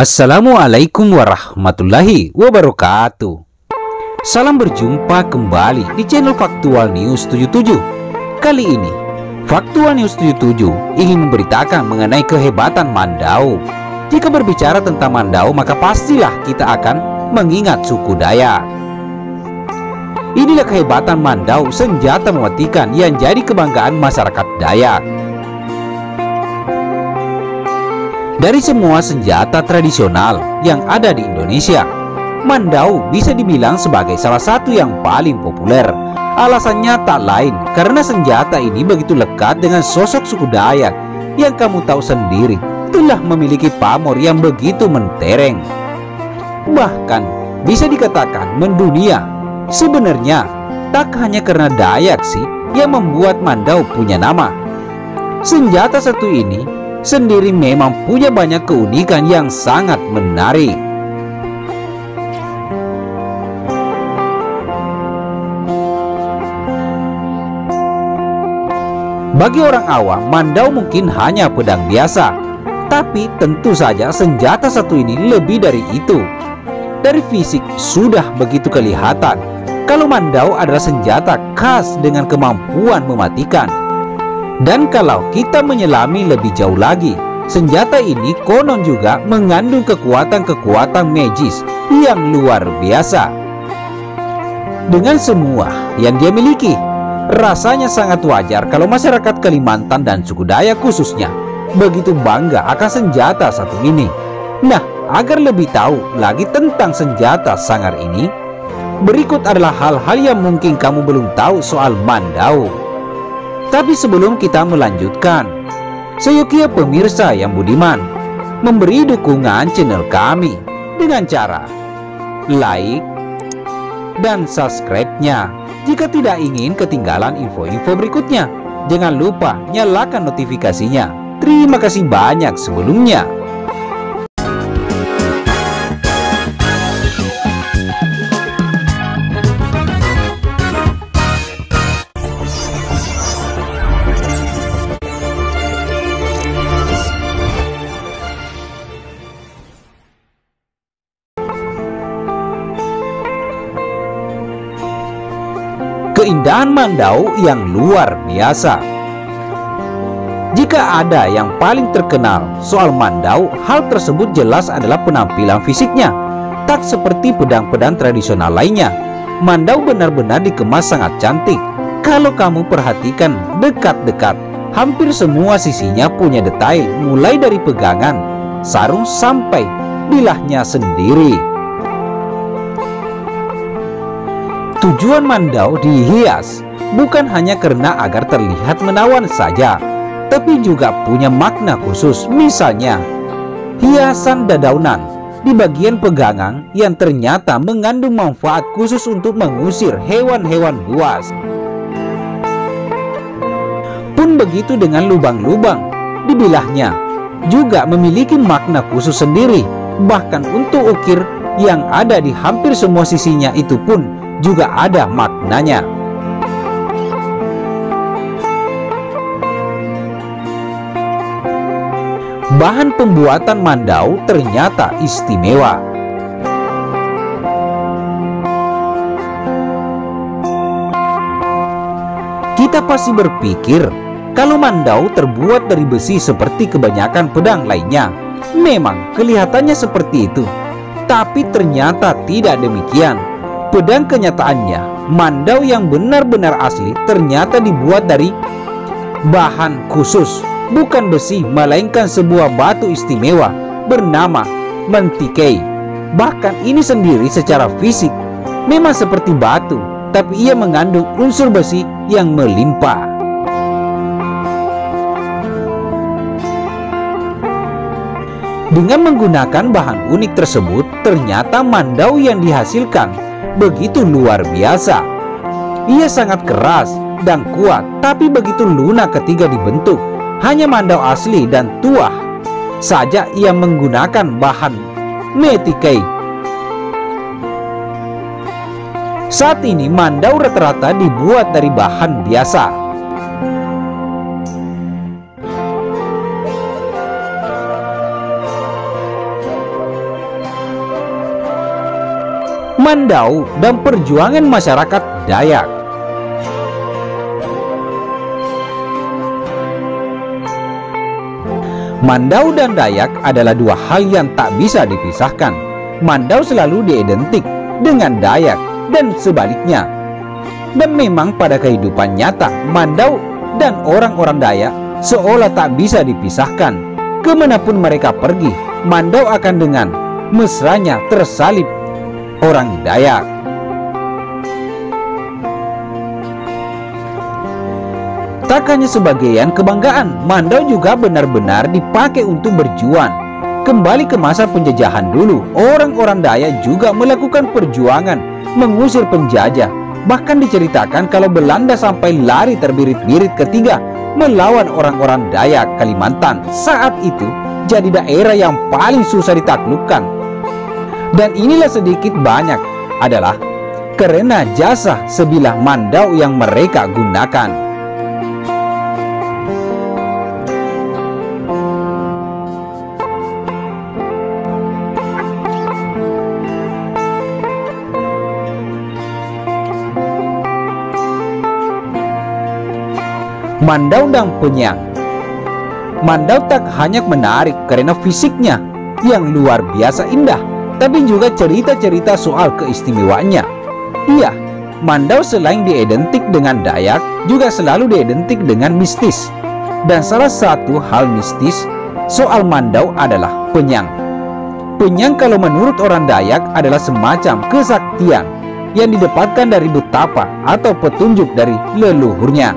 Assalamualaikum warahmatullahi wabarakatuh. Salam berjumpa kembali di channel Faktual News 77. Kali ini Faktual News 77 ingin memberitakan mengenai kehebatan Mandau. Jika berbicara tentang Mandau, maka pastilah kita akan mengingat suku Dayak. Inilah kehebatan Mandau, senjata mematikan yang jadi kebanggaan masyarakat Dayak. Dari semua senjata tradisional yang ada di Indonesia, Mandau bisa dibilang sebagai salah satu yang paling populer. Alasannya tak lain karena senjata ini begitu lekat dengan sosok suku Dayak yang kamu tahu sendiri telah memiliki pamor yang begitu mentereng. Bahkan bisa dikatakan mendunia. Sebenarnya tak hanya karena Dayak sih yang membuat Mandau punya nama. Senjata satu ini sendiri memang punya banyak keunikan yang sangat menarik. Bagi orang awam, Mandau mungkin hanya pedang biasa, tapi tentu saja senjata satu ini lebih dari itu. Dari fisik sudah begitu kelihatan kalau Mandau adalah senjata khas dengan kemampuan mematikan. Dan kalau kita menyelami lebih jauh lagi, senjata ini konon juga mengandung kekuatan-kekuatan magis yang luar biasa. Dengan semua yang dia miliki, rasanya sangat wajar kalau masyarakat Kalimantan dan suku Dayak khususnya begitu bangga akan senjata satu ini. Nah, agar lebih tahu lagi tentang senjata sangar ini, berikut adalah hal-hal yang mungkin kamu belum tahu soal Mandau. Tapi sebelum kita melanjutkan, seyukia pemirsa yang budiman memberi dukungan channel kami dengan cara like dan subscribe-nya. Jika tidak ingin ketinggalan info-info berikutnya, jangan lupa nyalakan notifikasinya. Terima kasih banyak sebelumnya. Keindahan Mandau yang luar biasa. Jika ada yang paling terkenal soal Mandau, hal tersebut jelas adalah penampilan fisiknya. Tak seperti pedang-pedang tradisional lainnya, Mandau benar-benar dikemas sangat cantik. Kalau kamu perhatikan dekat-dekat, hampir semua sisinya punya detail, mulai dari pegangan, sarung sampai bilahnya sendiri. Tujuan Mandau dihias bukan hanya karena agar terlihat menawan saja, tapi juga punya makna khusus. Misalnya, hiasan dadaunan di bagian pegangan yang ternyata mengandung manfaat khusus untuk mengusir hewan-hewan buas. Pun begitu dengan lubang-lubang di bilahnya, juga memiliki makna khusus sendiri. Bahkan untuk ukir yang ada di hampir semua sisinya itu pun juga ada maknanya. Bahan pembuatan Mandau ternyata istimewa. Kita pasti berpikir kalau Mandau terbuat dari besi seperti kebanyakan pedang lainnya. Memang kelihatannya seperti itu, tapi ternyata tidak demikian. Pedang kenyataannya, Mandau yang benar-benar asli ternyata dibuat dari bahan khusus, bukan besi, melainkan sebuah batu istimewa bernama mentikei. Bahkan ini sendiri secara fisik memang seperti batu, tapi ia mengandung unsur besi yang melimpah. Dengan menggunakan bahan unik tersebut, ternyata Mandau yang dihasilkan begitu luar biasa. Ia sangat keras dan kuat, tapi begitu lunak ketika dibentuk. Hanya Mandau asli dan tuah saja ia menggunakan bahan metikei. Saat ini Mandau rata-rata dibuat dari bahan biasa. Mandau dan perjuangan masyarakat Dayak. Mandau dan Dayak adalah dua hal yang tak bisa dipisahkan. Mandau selalu diidentik dengan Dayak dan sebaliknya. Dan memang pada kehidupan nyata, Mandau dan orang-orang Dayak seolah tak bisa dipisahkan. Kemanapun mereka pergi, Mandau akan dengan mesranya tersalib orang Dayak. Tak hanya sebagian kebanggaan, Mandau juga benar-benar dipakai untuk berjuang. Kembali ke masa penjajahan dulu, orang-orang Dayak juga melakukan perjuangan mengusir penjajah. Bahkan diceritakan kalau Belanda sampai lari terbirit-birit ketika melawan orang-orang Dayak Kalimantan. Saat itu jadi daerah yang paling susah ditaklukkan. Dan inilah sedikit banyak adalah karena jasa sebilah Mandau yang mereka gunakan. Mandau dan Penyang. Mandau tak hanya menarik karena fisiknya yang luar biasa indah, tapi juga cerita-cerita soal keistimewaannya. Iya, Mandau selain diidentik dengan Dayak, juga selalu diidentik dengan mistis. Dan salah satu hal mistis soal Mandau adalah Penyang. Penyang kalau menurut orang Dayak adalah semacam kesaktian yang didapatkan dari betapa atau petunjuk dari leluhurnya.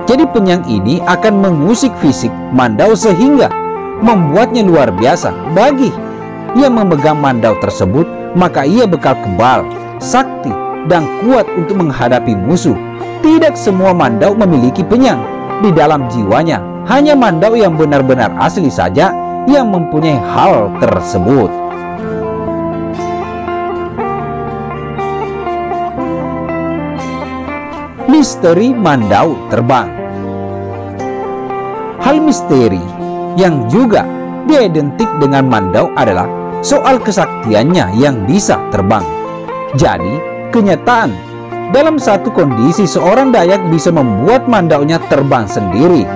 Jadi Penyang ini akan mengusik fisik Mandau sehingga membuatnya luar biasa. Bagi yang memegang Mandau tersebut, maka ia bekal kebal, sakti, dan kuat untuk menghadapi musuh. Tidak semua Mandau memiliki Penyang di dalam jiwanya. Hanya Mandau yang benar-benar asli saja yang mempunyai hal tersebut. Misteri Mandau terbang. Hal misteri yang juga diidentik dengan Mandau adalah soal kesaktiannya yang bisa terbang. Jadi, kenyataan dalam satu kondisi seorang Dayak bisa membuat Mandaunya terbang sendiri.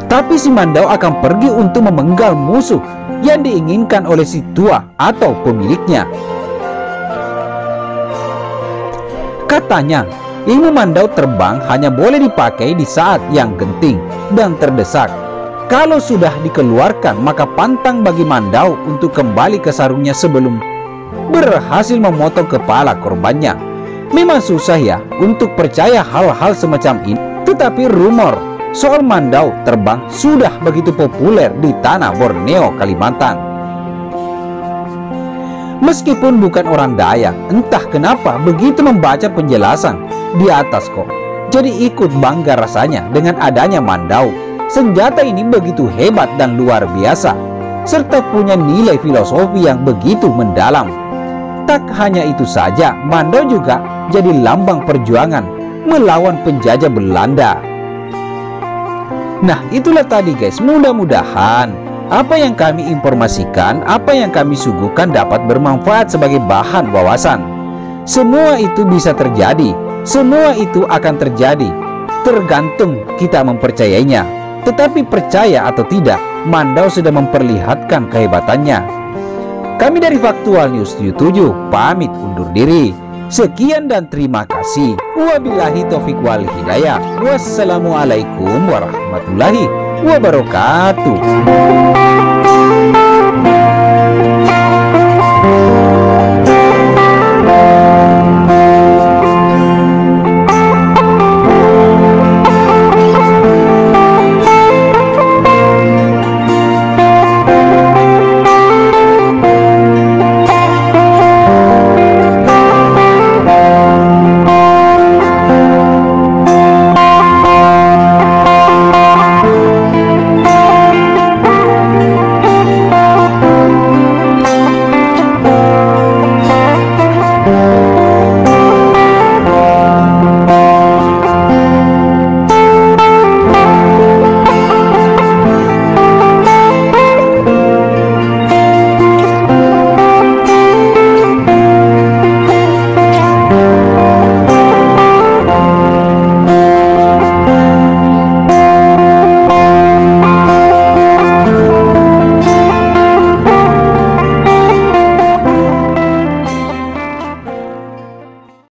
Tapi si Mandau akan pergi untuk memenggal musuh yang diinginkan oleh si tua atau pemiliknya. Katanya, ilmu Mandau terbang hanya boleh dipakai di saat yang genting dan terdesak. Kalau sudah dikeluarkan, maka pantang bagi Mandau untuk kembali ke sarungnya sebelum berhasil memotong kepala korbannya. Memang susah ya untuk percaya hal-hal semacam ini, tetapi rumor soal Mandau terbang sudah begitu populer di tanah Borneo, Kalimantan. Meskipun bukan orang Dayak, entah kenapa begitu membaca penjelasan di atas kok jadi ikut bangga rasanya dengan adanya Mandau. Senjata ini begitu hebat dan luar biasa, serta punya nilai filosofi yang begitu mendalam. Tak hanya itu saja, Mandau juga jadi lambang perjuangan melawan penjajah Belanda. Nah, itulah tadi guys, mudah-mudahan apa yang kami informasikan, apa yang kami suguhkan dapat bermanfaat sebagai bahan wawasan. Semua itu bisa terjadi, semua itu akan terjadi, tergantung kita mempercayainya. Tetapi percaya atau tidak, Mandau sudah memperlihatkan kehebatannya. Kami dari Faktual News 77 pamit undur diri. Sekian dan terima kasih. Wabillahi taufiq wal hidayah. Wassalamualaikum warahmatullahi wabarakatuh.